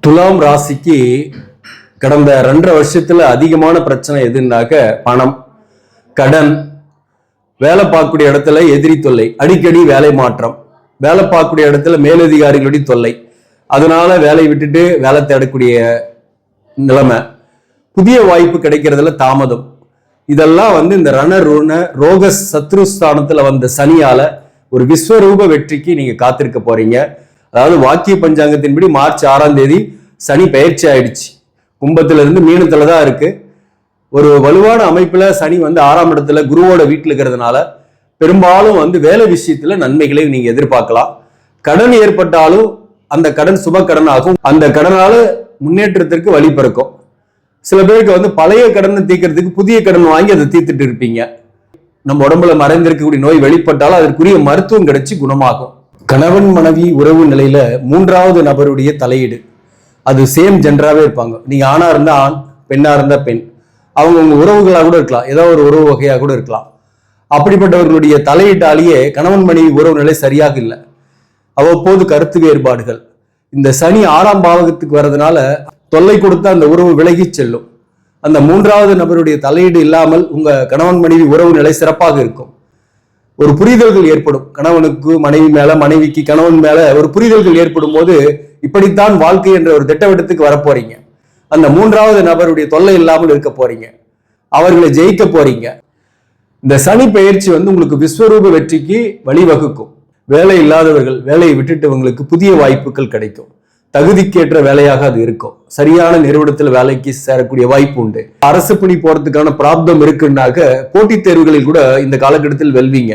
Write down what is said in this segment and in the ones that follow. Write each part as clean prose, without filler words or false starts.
துலாம் ராசிக்கு கடந்த 2.5 வருஷத்துல அதிகமான பிரச்சனை எதுனாக்க பணம், கடன், வேலை பார்க்கக்கூடிய இடத்துல எதிரி தொல்லை, அடிக்கடி வேலை மாற்றம், வேலை பார்க்கக்கூடிய இடத்துல மேலதிகாரிகளுடைய தொல்லை, அதனால வேலையை விட்டுட்டு வேலை தேடக்கூடிய நிலைமை, புதிய வாய்ப்பு கிடைக்கிறதுல தாமதம், இதெல்லாம் இந்த ரோக சத்ருஸ்தானத்துல வந்த சனியால ஒரு விஸ்வரூப வெற்றிக்கு நீங்க காத்திருக்க போறீங்க. அதாவது வாக்கிய பஞ்சாங்கத்தின்படி மார்ச் 6ஆம் தேதி சனி பெயர்ச்சி ஆயிடுச்சு. கும்பத்துல இருந்து மீனத்துல தான் இருக்கு. ஒரு வலுவான அமைப்புல சனி 6ஆம் இடத்துல குருவோட வீட்டுல இருக்கிறதுனால பெரும்பாலும் வேலை விஷயத்துல நன்மைகளை நீங்க எதிர்பார்க்கலாம். கடன் ஏற்பட்டாலும் அந்த கடன் சுப கடன் ஆகும். அந்த கடனால முன்னேற்றத்திற்கு வழி பிறக்கும். சில பேருக்கு பழைய கடனை தீர்க்கறதுக்கு புதிய கடன் வாங்கி அதை தீர்த்துட்டு இருப்பீங்க. நம்ம உடம்புல மறைந்திருக்கக்கூடிய நோய் வெளிப்பட்டாலும் அதற்குரிய மருத்துவம் கிடைச்சி குணமாகும். கணவன் மனைவி உறவு நிலையில 3வது நபருடைய தலையீடு, அது சேம் ஜெண்டராகவே இருப்பாங்க. நீங்க ஆணா இருந்தா ஆண், பெண்ணா இருந்தா பெண், அவங்க உங்க உறவுகளாக கூட இருக்கலாம், ஏதோ ஒரு உறவு வகையாக கூட இருக்கலாம். அப்படிப்பட்டவர்களுடைய தலையீட்டாலேயே கணவன் மனைவி உறவு நிலை சரியாக இல்லை. அவ்வப்போது கருத்து வேறுபாடுகள். இந்த சனி 6ஆம் பாவகத்துக்கு வர்றதுனால தொல்லை கொடுத்த அந்த உறவு விலகி செல்லும். அந்த 3வது நபருடைய தலையீடு இல்லாமல் உங்க கணவன் மனைவி உறவு நிலை சிறப்பாக இருக்கும். ஒரு புரிதல்கள் ஏற்படும். கணவனுக்கு மனைவி மேல, மனைவிக்கு கணவன் மேல ஒரு புரிதல்கள் ஏற்படும் போது இப்படித்தான் வாழ்க்கை என்ற ஒரு திட்டவட்டத்துக்கு வரப்போறீங்க. அந்த 3வது நபருடைய தொல்லை இல்லாமல் இருக்க போறீங்க. அவர்களை ஜெயிக்க போறீங்க. இந்த சனி பெயர்ச்சி உங்களுக்கு விஸ்வரூப வெற்றிக்கு வழிவகுக்கும். வேலை இல்லாதவர்கள் வேலையை விட்டுட்டவங்களுக்கு புதிய வாய்ப்புகள் கிடைக்கும். தகுதிக்கேற்ற வேலையாக அது இருக்கும். சரியான நிறுவனத்தில் வேலைக்கு சேரக்கூடிய வாய்ப்பு உண்டு. அரசு பணி போறதுக்கான பிராப்தம் இருக்குன்னாக்க போட்டித் தேர்வுகளில் கூட இந்த காலகட்டத்தில் வெல்வீங்க.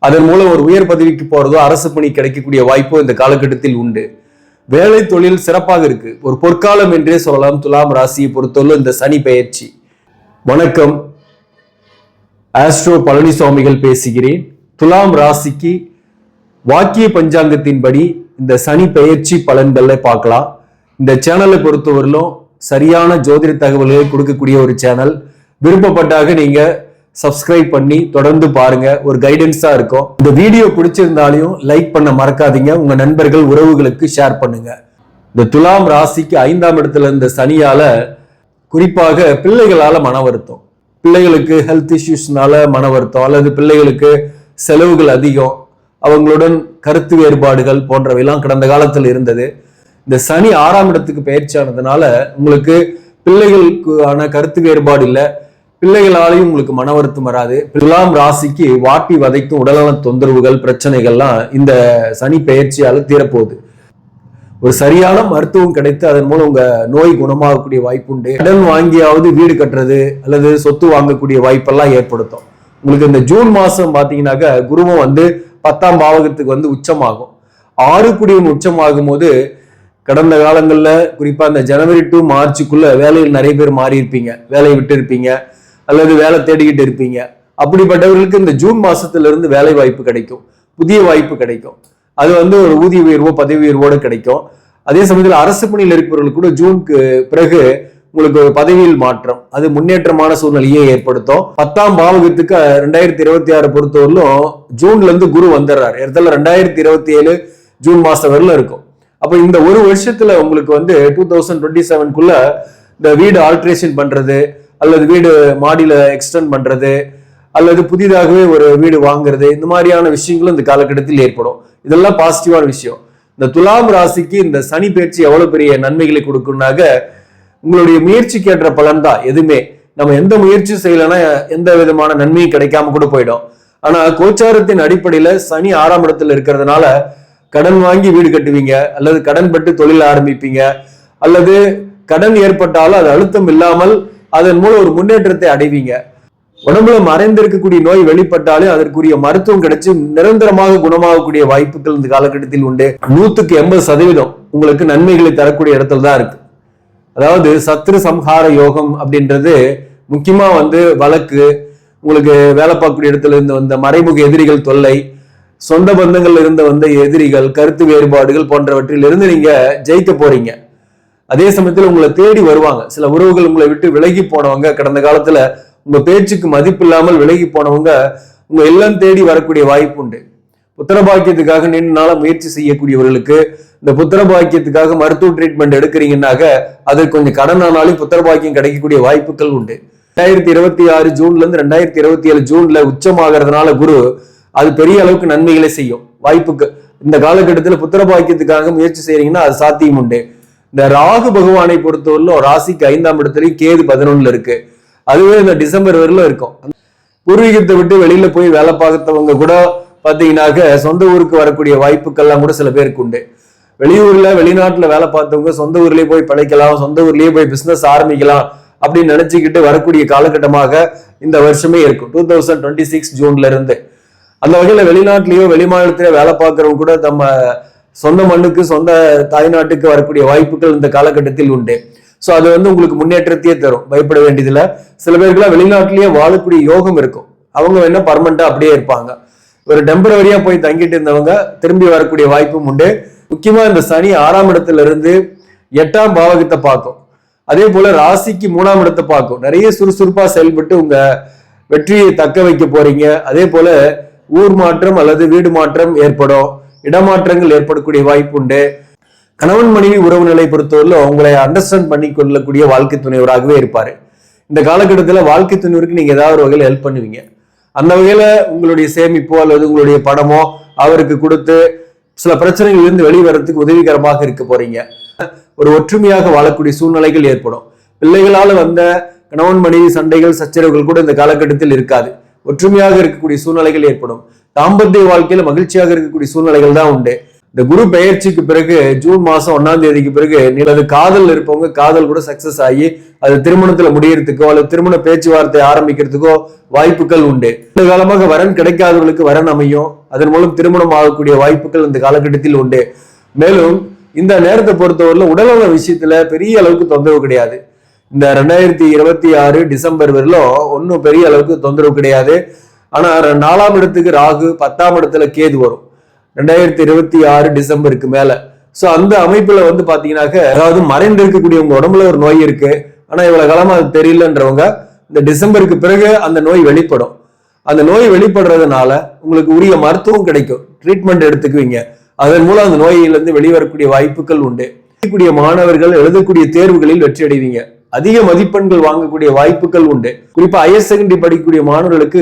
அதன் மூலம் ஒரு உயர் பதவிக்கு போறதோ அரசு பணி கிடைக்கக்கூடிய வாய்ப்போ இந்த காலகட்டத்தில் உண்டு. வேலை தொழில் சிறப்பாக இருக்கு. ஒரு பொற்காலம் என்றே சொல்லலாம். துலாம் ராசியை பொறுத்தவரை இந்த சனி பெயர்ச்சி. வணக்கம், ஆஸ்ட்ரோ பழனிசாமிகள் பேசுகிறேன். துலாம் ராசிக்கு வாக்கிய பஞ்சாங்கத்தின்படி இந்த சனி பெயர்ச்சி பலன்களை பார்க்கலாம். இந்த சேனலை பொறுத்தவரையிலும் சரியான ஜோதிட தகவல்களை கொடுக்கக்கூடிய ஒரு சேனல். விருப்பப்பட்டாக நீங்க சப்ஸ்கிரைப் பண்ணி தொடர்ந்து பாருங்க. ஒரு கைடன்ஸா இருக்கும். இந்த வீடியோ பிடிச்சிருந்தாலையும் லைக் பண்ண மறக்காதீங்க. உங்க நண்பர்கள் உறவுகளுக்கு ஷேர் பண்ணுங்க. இந்த துலாம் ராசிக்கு 5ஆம் இடத்துல இருந்த சனியால குறிப்பாக பிள்ளைகளால மன வருத்தம், பிள்ளைகளுக்கு ஹெல்த் இஷ்யூஸ்னால மன வருத்தம், அல்லது பிள்ளைகளுக்கு செலவுகள் அதிகம், அவங்களுடன் கருத்து வேறுபாடுகள் போன்றவையெல்லாம் கடந்த காலத்தில் இருந்தது. இந்த சனி 6ஆம் இடத்துக்கு பயிற்சியானதுனால உங்களுக்கு பிள்ளைகளுக்கான கருத்து வேறுபாடு இல்லை, பிள்ளைகளாலையும் உங்களுக்கு மன வருத்தம் வராது. துலாம் ராசிக்கு வாட்டி வதைக்கும் உடல்நல தொந்தரவுகள், பிரச்சனைகள்லாம் இந்த சனி பெயர்ச்சியால தீரப்போகுது. ஒரு சரியான மருத்துவம் கிடைத்து அதன் மூலம் உங்க நோய் குணமாகக்கூடிய வாய்ப்பு உண்டு. கடன் வாங்கியாவது வீடு கட்டுறது அல்லது சொத்து வாங்கக்கூடிய வாய்ப்பெல்லாம் ஏற்படுத்தும். உங்களுக்கு இந்த ஜூன் மாசம் பாத்தீங்கன்னாக்க குருவும் 10ஆம் பாவகத்துக்கு உச்சமாகும். 6 குடியும் உச்சமாகும் போது கடந்த காலங்கள்ல குறிப்பா இந்த ஜனவரி டு மார்ச்சுக்குள்ள வேலையில் நிறைய பேர் மாறி இருப்பீங்க, வேலையை விட்டு இருப்பீங்க, அல்லது வேலை தேடிக்கிட்டு இருப்பீங்க. அப்படிப்பட்டவர்களுக்கு இந்த ஜூன் மாசத்துல இருந்து வேலை வாய்ப்பு கிடைக்கும், புதிய வாய்ப்பு கிடைக்கும். அது ஒரு ஊதிய உயர்வோ பதவி உயர்வோடு கிடைக்கும். அதே சமயத்தில் அரசு பணியில் இருப்பவர்களுக்கு கூட ஜூனுக்கு பிறகு உங்களுக்கு ஒரு பதவியில் மாற்றம், அது முன்னேற்றமான சூழ்நிலையை ஏற்படுத்தும். 10ஆம் பாவகத்துக்கு 2026 பொறுத்தவரையிலும் ஜூன்ல இருந்து குரு வந்துடுறாரு. இடத்துல 2027 ஜூன் மாசம் வரல இருக்கும். அப்ப இந்த ஒரு வருஷத்துல உங்களுக்கு 2027க்குள்ள இந்த வீடு ஆல்ட்ரேஷன் பண்றது, அல்லது வீடு மாடியில எக்ஸ்டெண்ட் பண்றது, அல்லது புதிதாகவே ஒரு வீடு வாங்குறது, இந்த மாதிரியான விஷயங்களும் இந்த காலகட்டத்தில் ஏற்படும். இதெல்லாம் பாசிட்டிவான விஷயம். இந்த துலாம் ராசிக்கு இந்த சனி பயிற்சி எவ்வளவு பெரிய நன்மைகளை கொடுக்கும்னாக்க உங்களுடைய முயற்சிக்கு ஏற்ற பலன் தான். எதுவுமே நம்ம எந்த முயற்சியும் செய்யலைன்னா எந்த விதமான நன்மையும் கிடைக்காம கூட போயிடும். ஆனா கோச்சாரத்தின் அடிப்படையில சனி 6ஆம் இடத்துல இருக்கிறதுனால கடன் வாங்கி வீடு கட்டுவீங்க, அல்லது கடன் பட்டு தொழில் ஆரம்பிப்பீங்க, அல்லது கடன் ஏற்பட்டாலும் அது அழுத்தம் இல்லாமல் அதன் மூலம் ஒரு முன்னேற்றத்தை அடைவீங்க. உடம்புல மறைந்திருக்கக்கூடிய நோய் வெளிப்பட்டாலே அதற்குரிய மருத்துவம் கிடைச்சு நிரந்தரமாக குணமாகக்கூடிய வாய்ப்புகள் இந்த காலகட்டத்தில் உண்டு. 100க்கு 80% உங்களுக்கு நன்மைகளை தரக்கூடிய இடத்துல தான் இருக்கு. அதாவது சத்ரு சம்ஹார யோகம் அப்படின்றது முக்கியமா வழக்கு, உங்களுக்கு வேலை பார்க்கக்கூடிய இடத்துல இருந்து வந்த மறைமுக எதிரிகள் தொல்லை, சொந்த பந்தங்கள்ல இருந்து வந்த எதிரிகள், கருத்து வேறுபாடுகள் போன்றவற்றில் இருந்து நீங்க ஜெயிக்க போறீங்க. அதே சமயத்தில் உங்களை தேடி வருவாங்க. சில உறவுகள் உங்களை விட்டு விலகி போனவங்க, கடந்த காலத்துல உங்க பேச்சுக்கு மதிப்பு இல்லாமல் விலகி போனவங்க உங்க எல்லாம் தேடி வரக்கூடிய வாய்ப்பு உண்டு. புத்திரபாக்கியத்துக்காக நீண்ட நாள முயற்சி செய்யக்கூடியவர்களுக்கு இந்த புத்திர பாக்கியத்துக்காக மருத்துவ ட்ரீட்மெண்ட் எடுக்கிறீங்கன்னாக்க அது கொஞ்சம் கடன் ஆனாலும் புத்திர பாக்கியம் கிடைக்கக்கூடிய வாய்ப்புகள் உண்டு. 2026 ஜூன்ல இருந்து 2027 ஜூன்ல உச்சமாகறதுனால குரு அது பெரிய அளவுக்கு நன்மைகளை செய்யும். வாய்ப்புக்கு இந்த காலகட்டத்தில் புத்திர பாக்கியத்துக்காக முயற்சி செய்யறீங்கன்னா அது சாத்தியம் உண்டு. இந்த ராகு பகவானை பொறுத்தவரையிலும் ராசிக்கு 5ஆம் இடத்துலயும் கேது 11ல இருக்கு. அதுவே இந்த டிசம்பர் வரையிலும் இருக்கும். பூர்வீகத்தை விட்டு வெளியில போய் வேலை பார்த்தவங்க கூட பாத்தீங்கன்னாக்க சொந்த ஊருக்கு வரக்கூடிய வாய்ப்புகள்லாம் கூட சில பேருக்கு உண்டு. வெளியூர்ல வெளிநாட்டுல வேலை பார்த்தவங்க சொந்த ஊர்லயே போய் பிழைக்கலாம், சொந்த ஊர்லயே போய் பிசினஸ் ஆரம்பிக்கலாம் அப்படின்னு நினைச்சுக்கிட்டு வரக்கூடிய காலகட்டமாக இந்த வருஷமே இருக்கும். 2026 ஜூன்ல இருந்து அந்த வகையில வெளிநாட்டிலேயோ வெளி மாநிலத்திலேயோ வேலை பார்க்கறவங்க கூட நம்ம சொந்த மண்ணுக்கு சொந்த தாய்நாட்டுக்கு வரக்கூடிய வாய்ப்புகள் இந்த காலகட்டத்தில் உண்டு. ஸோ அது உங்களுக்கு முன்னேற்றத்தையே தரும், பயப்பட வேண்டியதில்லை. சில பேருக்குலாம் வெளிநாட்டிலேயே வாழக்கூடிய யோகம் இருக்கும். அவங்க என்ன பர்மனண்டா அப்படியே இருப்பாங்க. ஒரு டெம்பரவரியா போய் தங்கிட்டு இருந்தவங்க திரும்பி வரக்கூடிய வாய்ப்பும் உண்டு. முக்கியமா இந்த சனி 6ஆம் இடத்துல இருந்து 8ஆம் பாவகத்தை பார்க்கும். அதே போல ராசிக்கு 3ஆம் இடத்தை பார்க்கும். நிறைய சுறுசுறுப்பா செயல்பட்டு உங்க வெற்றியை தக்க வைக்க போறீங்க. அதே போல ஊர் மாற்றம் அல்லது வீடு மாற்றம் ஏற்படும், இடமாற்றங்கள் ஏற்படக்கூடிய வாய்ப்பு உண்டு. கணவன் மனைவி உறவு நிலை பொறுத்தவரையில உங்களை அண்டர்ஸ்டாண்ட் பண்ணி கொள்ளக்கூடிய வாழ்க்கை துணைவராகவே இருப்பாரு. இந்த காலகட்டத்தில் வாழ்க்கை துணைவருக்கு நீங்க ஏதாவது ஒரு வகையில் ஹெல்ப் பண்ணுவீங்க. அந்த வகையில உங்களுடைய சேமிப்போ அல்லது உங்களுடைய பணமோ அவருக்கு கொடுத்து சில பிரச்சனைகள் இருந்து வெளிவரத்துக்கு உதவிகரமாக இருக்க போறீங்க. ஒரு ஒற்றுமையாக வாழக்கூடிய சூழ்நிலைகள் ஏற்படும். பிள்ளைகளால வந்த கணவன் மனைவி சண்டைகள் சச்சரவுகள் கூட இந்த காலகட்டத்தில் இருக்காது. ஒற்றுமையாக இருக்கக்கூடிய சூழ்நிலைகள் ஏற்படும். தாம்பத்திய வாழ்க்கையில மகிழ்ச்சியாக இருக்கக்கூடிய சூழ்நிலைகள் தான் உண்டு. இந்த குரு பெயர்ச்சிக்கு பிறகு ஜூன் மாசம் 1ஆம் தேதிக்கு பிறகு நீங்க காதல் இருப்பவங்க காதல் கூட சக்சஸ் ஆகி அது திருமணத்துல முடியறதுக்கோ அல்லது திருமண பேச்சுவார்த்தை ஆரம்பிக்கிறதுக்கோ வாய்ப்புகள் உண்டு. இந்த காலமாக வரன் கிடைக்காதவர்களுக்கு வரன் அமையும். அதன் மூலம் திருமணம் ஆகக்கூடிய வாய்ப்புகள் இந்த காலகட்டத்தில் உண்டு. மேலும் இந்த நேரத்தை பொறுத்தவரையில உடல்நல விஷயத்துல பெரிய அளவுக்கு தொந்தரவு கிடையாது. இந்த 2026 டிசம்பர் வரையிலும் ஒன்னும் பெரிய அளவுக்கு தொந்தரவு கிடையாது. ஆனா 4ஆம் இடத்துக்கு ராகு, 10ஆம் இடத்துல கேது வரும் 2026 டிசம்பருக்கு மேல. சோ அந்த அமைப்புல பாத்தீங்கன்னாக்க அதாவது மறைந்து இருக்கக்கூடிய உங்க உடம்புல ஒரு நோய் இருக்கு, ஆனா இவ்வளவு காலமா அது தெரியலன்றவங்க இந்த டிசம்பருக்கு பிறகு அந்த நோய் வெளிப்படும். அந்த நோய் வெளிப்படுறதுனால உங்களுக்கு உரிய மருத்துவம் கிடைக்கும், ட்ரீட்மெண்ட் எடுத்துக்குவீங்க. அதன் மூலம் அந்த நோயிலிருந்து வெளிவரக்கூடிய வாய்ப்புகள் உண்டு. மாணவர்கள் எழுதக்கூடிய தேர்வுகளில் வெற்றி அடைவீங்க. அதிக மதிப்பெண்கள் வாங்கக்கூடிய வாய்ப்புகள் உண்டு. குறிப்பா ஹையர் செகண்டரி படிக்கக்கூடிய மாணவர்களுக்கு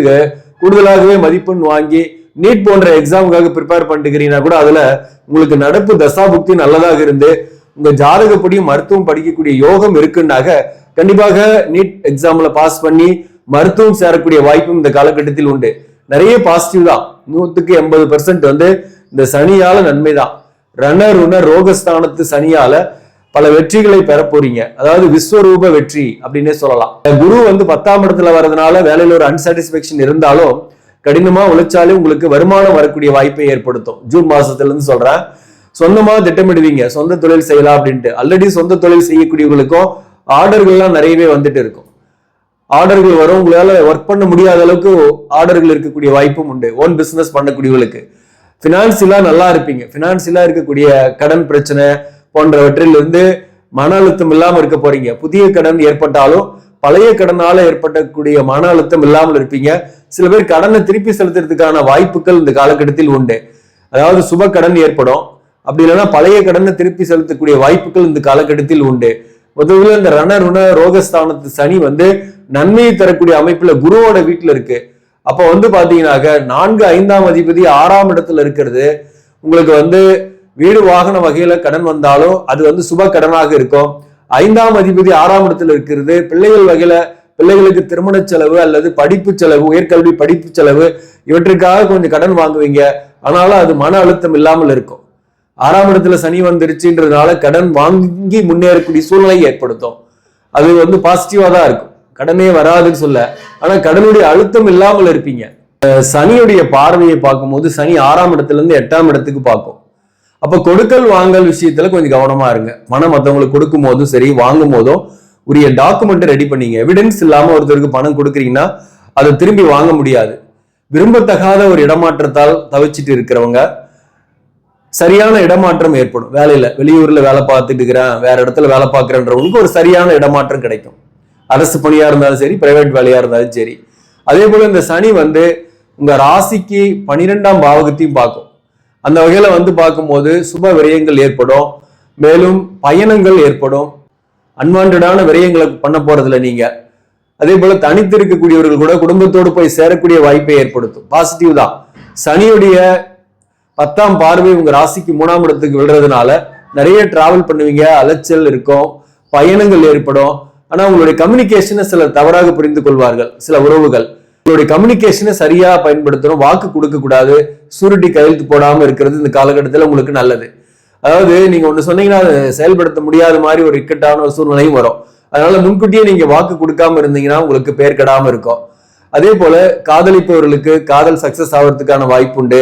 கூடுதலாகவே மதிப்பெண் வாங்கி நீட் போன்ற எக்ஸாமுக்காக ப்ரிப்பேர் பண்ணிக்கிறீங்கன்னா கூட அதுல உங்களுக்கு நடப்பு தசாபுக்தி நல்லதாக இருந்து உங்க ஜாதகப்படி மருத்துவம் படிக்கக்கூடிய யோகம் இருக்குன்னாக கண்டிப்பாக நீட் எக்ஸாம்ல பாஸ் பண்ணி மருத்துவம் சேரக்கூடிய வாய்ப்பும் இந்த காலகட்டத்தில் உண்டு. நிறைய பாசிட்டிவ் தான். 100% இந்த சனியால நன்மைதான். ரோகஸ்தானத்து சனியால பல வெற்றிகளை பெற போறீங்க. அதாவது விஸ்வரூப வெற்றி அப்படின்னே சொல்லலாம். குரு 10ஆம் இடத்துல வர்றதுனால வேலையில ஒரு அன்சாட்டிஸ்பேக்ஷன் இருந்தாலும் கடினமா உழைச்சாலே உங்களுக்கு வருமானம் வரக்கூடிய வாய்ப்பை ஏற்படுத்தும். ஜூன் மாசத்துல இருந்து சொல்றேன். சொந்தமா திட்டமிடுவீங்க, சொந்த தொழில் செய்யலாம் அப்படின்ட்டு. ஆல்ரெடி சொந்த தொழில் செய்யக்கூடியவங்களுக்கும் ஆர்டர்கள்லாம் நிறையவே வந்துட்டு இருக்கும். ஆர்டர்கள் வரும். உங்களால ஒர்க் பண்ண முடியாத அளவுக்கு ஆர்டர்கள் இருக்கக்கூடிய வாய்ப்பும் உண்டு. ஓன் பிசினஸ் பண்ணக்கூடியவங்களுக்கு பினான்சியலா நல்லா இருப்பீங்க. பினான்சியலா இருக்கக்கூடிய கடன் பிரச்சனை போன்றவற்றிலிருந்து மன அழுத்தம் இல்லாம இருக்க போறீங்க. புதிய கடன் ஏற்பட்டாலும் பழைய கடனால ஏற்படக்கூடிய மன அழுத்தம் இல்லாமல் இருப்பீங்க. சில பேர் கடனை திருப்பி செலுத்துறதுக்கான வாய்ப்புகள் இந்த காலகட்டத்தில் உண்டு. அதாவது சுப கடன் ஏற்படும், அப்படி இல்லைன்னா பழைய கடனை திருப்பி செலுத்தக்கூடிய வாய்ப்புகள் இந்த காலகட்டத்தில் உண்டு. முதல்ல இந்த ரோகஸ்தானத்து சனி நன்மையை தரக்கூடிய அமைப்புல குருவோட வீட்டுல இருக்கு. அப்ப பாத்தீங்கன்னாக்க 4, 5ஆம் அதிபதி 6ஆம் இடத்துல இருக்கிறது உங்களுக்கு வீடு வாகன வகையில கடன் வந்தாலும் அது சுப கடனாக இருக்கும். 5ஆம் அதிபதி 6ஆம் இடத்துல இருக்கிறது பிள்ளைகள் வகையில பிள்ளைகளுக்கு திருமண செலவு அல்லது படிப்பு செலவு, உயர்கல்வி படிப்பு செலவு இவற்றுக்காக கொஞ்சம் கடன் வாங்குவீங்க. ஆனாலும் அது மன அழுத்தம் இல்லாமல் இருக்கும். 6ஆம் இடத்துல சனி வந்துருச்சுன்றதுனால கடன் வாங்கி முன்னேறக்கூடிய சூழ்நிலை ஏற்படுத்தும். அது பாசிட்டிவா தான் இருக்கும். கடனே வராதுன்னு சொல்ல, ஆனா கடனுடைய அழுத்தம் இல்லாமல் இருப்பீங்க. சனியுடைய பார்வையை பார்க்கும்போது சனி 6ஆம் இடத்துல இருந்து 8ஆம் இடத்துக்கு பார்க்கும். அப்ப கொடுக்கல் வாங்கல் விஷயத்துல கொஞ்சம் கவனமா இருங்க. பணம் மற்றவங்களுக்கு கொடுக்கும் போதும் சரி வாங்கும் போதும் உரிய டாக்குமெண்ட் ரெடி பண்ணீங்க. எவிடன்ஸ் இல்லாம ஒருத்தருக்கு பணம் கொடுக்குறீங்கன்னா அதை திரும்பி வாங்க முடியாது. விரும்பத்தகாத ஒரு இடமாற்றத்தால் தவிச்சிட்டு இருக்கிறவங்க சரியான இடமாற்றம் ஏற்படும். வேலையில வெளியூர்ல வேலை பார்த்துட்டு இருக்கிறேன், வேற இடத்துல வேலை பார்க்கிறேன்றவங்களுக்கு ஒரு சரியான இடமாற்றம் கிடைக்கும். அரசு பணியா இருந்தாலும் சரி, பிரைவேட் வேலையா இருந்தாலும் சரி. அதே போல இந்த சனி உங்க ராசிக்கு 12ஆம் பாவகத்தையும் பார்க்கும். அந்த வகையில வந்து பார்க்கும்போது சுப விரயங்கள் ஏற்படும், மேலும் பயணங்கள் ஏற்படும். அன்வான்டான விரயங்களை பண்ண போறதுல நீங்க அதே போல தனித்து இருக்கக்கூடியவர்கள் கூட குடும்பத்தோடு போய் சேரக்கூடிய வாய்ப்பை ஏற்படுத்தும். பாசிட்டிவ் தான். சனியுடைய 10ஆம் பார்வை உங்க ராசிக்கு 3ஆம் இடத்துக்கு விழுறதுனால நிறைய டிராவல் பண்ணுவீங்க, அலைச்சல் இருக்கும், பயணங்கள் ஏற்படும். ஆனா உங்களுடைய கம்யூனிகேஷனை சிலர் தவறாக புரிந்து கொள்வார்கள். சில உறவுகள் உங்களுடைய கம்யூனிகேஷனை சரியா பயன்படுத்தணும், வாக்கு கொடுக்க கூடாது, சூரிட்டி கையெழுத்து போடாம இருக்கிறது இந்த காலகட்டத்தில் உங்களுக்கு நல்லது. அதாவது நீங்க ஒண்ணு சொன்னீங்கன்னா செயல்படுத்த முடியாத மாதிரி ஒரு இக்கட்டான ஒரு சூழ்நிலையும் வரும். அதனால முன்கூட்டியே நீங்க வாக்கு கொடுக்காம இருந்தீங்கன்னா உங்களுக்கு பேர் கெடாம இருக்கும். அதே போல காதலிப்பவர்களுக்கு காதல் சக்சஸ் ஆகிறதுக்கான வாய்ப்பு உண்டு.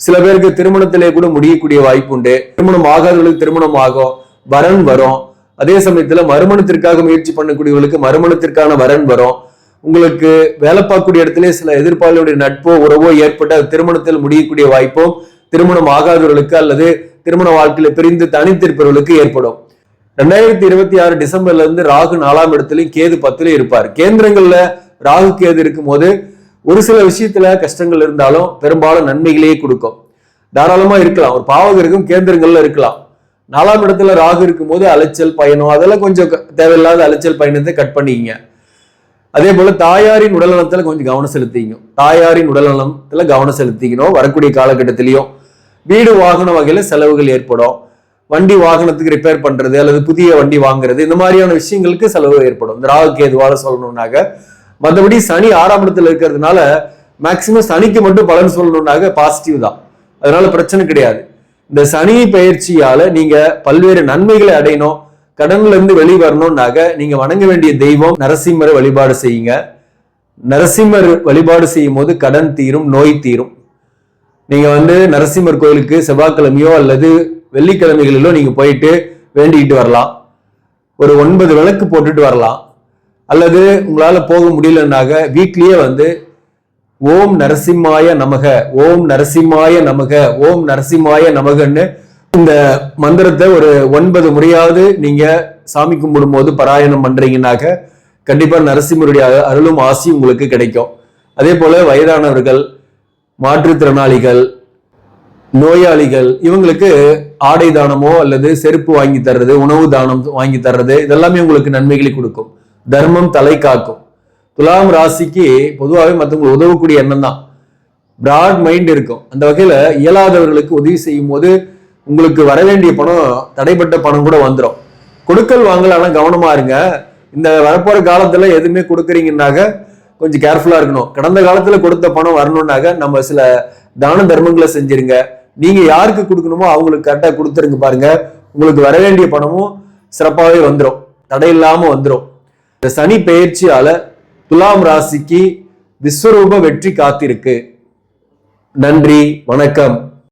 சில பேருக்கு திருமணத்திலே கூட முடியக்கூடிய வாய்ப்பு உண்டு. திருமணம் ஆகாதவர்களுக்கு திருமணம் ஆகும், வரன் வரும். அதே சமயத்துல மறுமணத்திற்காக முயற்சி பண்ணக்கூடியவர்களுக்கு மறுமணத்திற்கான வரன் வரும். உங்களுக்கு வேலை பார்க்கக்கூடிய இடத்துல சில எதிர்ப்பாளருடைய நட்போ உறவோ ஏற்பட்ட திருமணத்தில் முடியக்கூடிய வாய்ப்பும் திருமணம் ஆகாதவர்களுக்கு அல்லது திருமண வாழ்க்கையில பிரிந்து தனித்திருப்பவர்களுக்கு ஏற்படும். 2026 டிசம்பர்ல இருந்து ராகு 4ஆம் இடத்துலயும் கேது 10ல இருப்பார். கேந்திரங்கள்ல ராகு கேது இருக்கும் போது ஒரு சில விஷயத்துல கஷ்டங்கள் இருந்தாலும் பெரும்பாலும் நன்மைகளையே கொடுக்கும். தாராளமா இருக்கலாம், ஒரு பாவகருக்கும் கேந்திரங்கள்ல இருக்கலாம். 4ஆம் இடத்துல ராகு இருக்கும் போது அலைச்சல் பயணம் அதெல்லாம் கொஞ்சம் தேவையில்லாத அலைச்சல் பயணத்தை கட் பண்ணிக்கிங்க. அதே போல தாயாரின் உடல்நலத்துல கொஞ்சம் கவனம் செலுத்திக்கணும். தாயாரின் உடல்நலத்துல கவனம் செலுத்திக்கணும். வரக்கூடிய காலகட்டத்திலையும் வீடு வாகன வகையில செலவுகள் ஏற்படும். வண்டி வாகனத்துக்கு ரிப்பேர் பண்றது அல்லது புதிய வண்டி வாங்குறது இந்த மாதிரியான விஷயங்களுக்கு செலவு ஏற்படும். இந்த ராகு கேதுவால சொல்லணும்னாக்க, மற்றபடி சனி 6ஆம் இடத்துல இருக்கிறதுனால மேக்சிமம் சனிக்கு மட்டும் பலன் சொல்லணும்னாக்க பாசிட்டிவ் தான். அதனால பிரச்சனை கிடையாது. இந்த சனி பயிற்சியால நீங்க பல்வேறு நன்மைகளை அடையணும், கடன்ல இருந்து வெளிவரணும்னாக்க நீங்க வணங்க வேண்டிய தெய்வம் நரசிம்மரை வழிபாடு செய்யுங்க. நரசிம்மர் வழிபாடு செய்யும் போது கடன் தீரும், நோய் தீரும். நீங்க வந்து நரசிம்மர் கோயிலுக்கு செவ்வாய்க்கிழமையோ அல்லது வெள்ளிக்கிழமைகளிலோ நீங்க போயிட்டு வேண்டிக்கிட்டு வரலாம். ஒரு 9 விளக்கு போட்டுட்டு வரலாம். அல்லது உங்களால போக முடியலன்னாக வீட்லயே வந்து ஓம் நரசிம்மாய நமக, ஓம் நரசிம்மாய நமக, ஓம் நரசிம்மாய நமகன்னு இந்த மந்திரத்தை ஒரு 9 முறையாவது நீங்க சாமி கும்பிடும் போது பாராயணம் பண்றீங்கன்னாக்க கண்டிப்பா நரசிம்மருடைய அருளும் ஆசி உங்களுக்கு கிடைக்கும். அதே போல வயதானவர்கள், மாற்றுத்திறனாளிகள், நோயாளிகள் இவங்களுக்கு ஆடை தானமோ அல்லது செருப்பு வாங்கி தர்றது, உணவு தானம் வாங்கி தர்றது இதெல்லாமே உங்களுக்கு நன்மைகளை கொடுக்கும். தர்மம் தலை காக்கும். துலாம் ராசிக்கு பொதுவாகவே மற்றவங்களுக்கு உதவக்கூடிய எண்ணம் தான், பிராட் மைண்ட் இருக்கும். அந்த வகையில இயலாதவர்களுக்கு உதவி செய்யும் போது உங்களுக்கு வர வேண்டிய பணம், தடைப்பட்ட பணம் கூட வந்துடும். கொடுக்கல் வாங்கல, ஆனா கவனமா இருங்க. இந்த வரப்போற காலத்துல எதுவுமே கொடுக்குறீங்கன்னாக்க கொஞ்சம் கேர்ஃபுல்லா இருக்கணும். கடந்த காலத்துல கொடுத்த பணம் வரணும்னாக்க நம்ம சில தான தர்மங்களை செஞ்சிருங்க. நீங்க யாருக்கு கொடுக்கணுமோ அவங்களுக்கு கரெக்டா கொடுத்துருங்க. பாருங்க, உங்களுக்கு வர வேண்டிய பணமும் சிறப்பாகவே வந்துடும், தடையில்லாம வந்துடும். இந்த சனி பெயர்ச்சியால துலாம் ராசிக்கு விஸ்வரூப வெற்றி காத்திருக்கு. நன்றி, வணக்கம்.